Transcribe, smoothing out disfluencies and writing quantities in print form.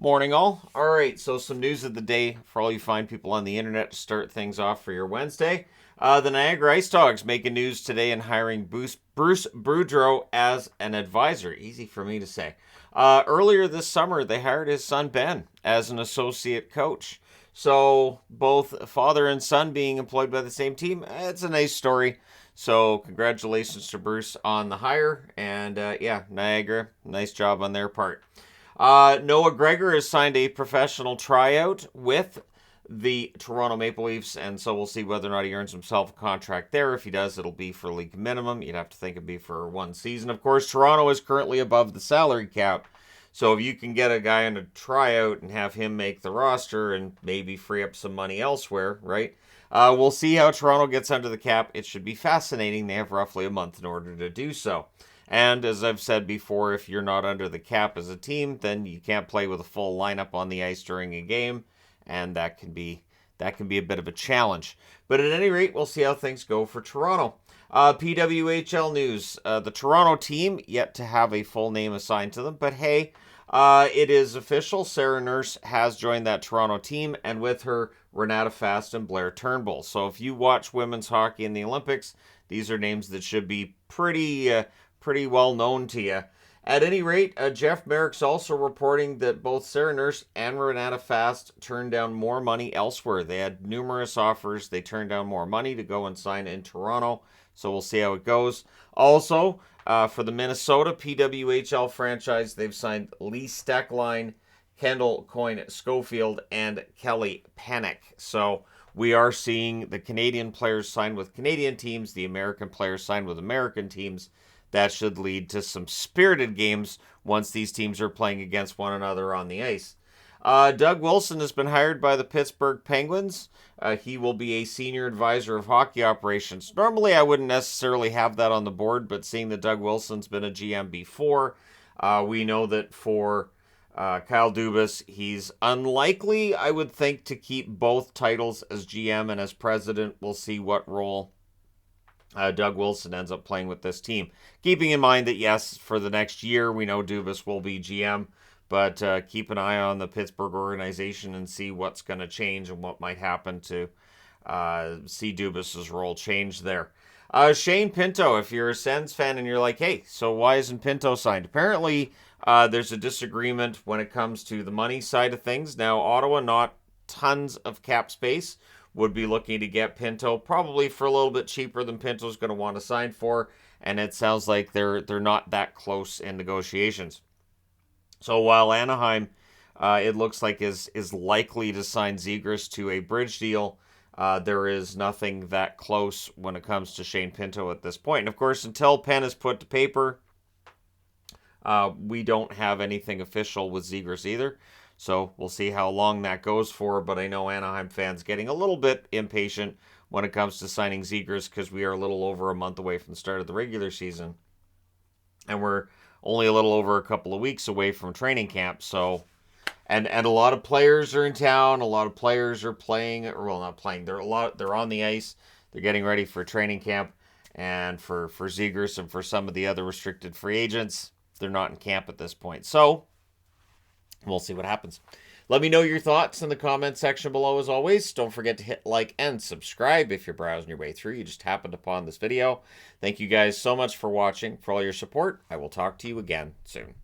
Morning, all. All right, so some news of the day for all you fine people on the internet to start things off for your Wednesday. The Niagara Ice Dogs making news today in hiring Bruce Boudreau as an advisor. Easy for me to say. Earlier this summer, they hired his son Ben as an associate coach. So both father and son being employed by the same team, it's a nice story. So congratulations to Bruce on the hire, and yeah, Niagara, nice job on their part. Noah Gregor has signed a professional tryout with the Toronto Maple Leafs, and so we'll see whether or not he earns himself a contract there. If he does, it'll be for league minimum. You'd have to think it'd be for one season. Of course, Toronto is currently above the salary cap, so if you can get a guy on a tryout and have him make the roster and maybe free up some money elsewhere, right? We'll see how Toronto gets under the cap. It should be fascinating. They have roughly a month in order to do so. And as I've said before, if you're not under the cap as a team, then you can't play with a full lineup on the ice during a game, and that can be a bit of a challenge. But at any rate, we'll see how things go for Toronto. PWHL news: the Toronto team yet to have a full name assigned to them, but hey, it is official. Sarah Nurse has joined that Toronto team, and with her, Renata Fast and Blair Turnbull. So if you watch women's hockey in the Olympics, these are names that should be pretty well known to you. At any rate, Jeff Merrick's also reporting that both Sarah Nurse and Renata Fast turned down more money elsewhere. They had numerous offers. They turned down more money to go and sign in Toronto. So we'll see how it goes. Also, for the Minnesota PWHL franchise, they've signed Lee Steckline, Kendall Coyne Schofield, and Kelly Panic. So we are seeing the Canadian players sign with Canadian teams, the American players sign with American teams. That should lead to some spirited games once these teams are playing against one another on the ice. Doug Wilson has been hired by the Pittsburgh Penguins. He will be a senior advisor of hockey operations. Normally, I wouldn't necessarily have that on the board, but seeing that Doug Wilson's been a GM before, we know that for Kyle Dubas, he's unlikely, I would think, to keep both titles as GM and as president. We'll see what role Doug Wilson ends up playing with this team. Keeping in mind that, yes, for the next year, we know Dubas will be GM, but keep an eye on the Pittsburgh organization and see what's going to change and what might happen to see Dubas's role change there. Shane Pinto, if you're a Sens fan and you're like, hey, so why isn't Pinto signed? Apparently, there's a disagreement when it comes to the money side of things. Now, Ottawa, not tons of cap space, would be looking to get Pinto probably for a little bit cheaper than Pinto's going to want to sign for, and it sounds like they're not that close in negotiations. So while Anaheim, it looks like is likely to sign Zegras to a bridge deal, there is nothing that close when it comes to Shane Pinto at this point. And of course, until pen is put to paper, we don't have anything official with Zegras either. So we'll see how long that goes for, but I know Anaheim fans getting a little bit impatient when it comes to signing Zegras because we are a little over a month away from the start of the regular season. And we're only a little over a couple of weeks away from training camp. So, and a lot of players are in town. A lot of players are playing, or well, not playing. They're on the ice. They're getting ready for training camp. And for Zegras and for some of the other restricted free agents, they're not in camp at this point. So we'll see what happens. Let me know your thoughts in the comment section below as always. Don't forget to hit like and subscribe if you're browsing your way through. You just happened upon this video. Thank you guys so much for watching, for all your support. I will talk to you again soon.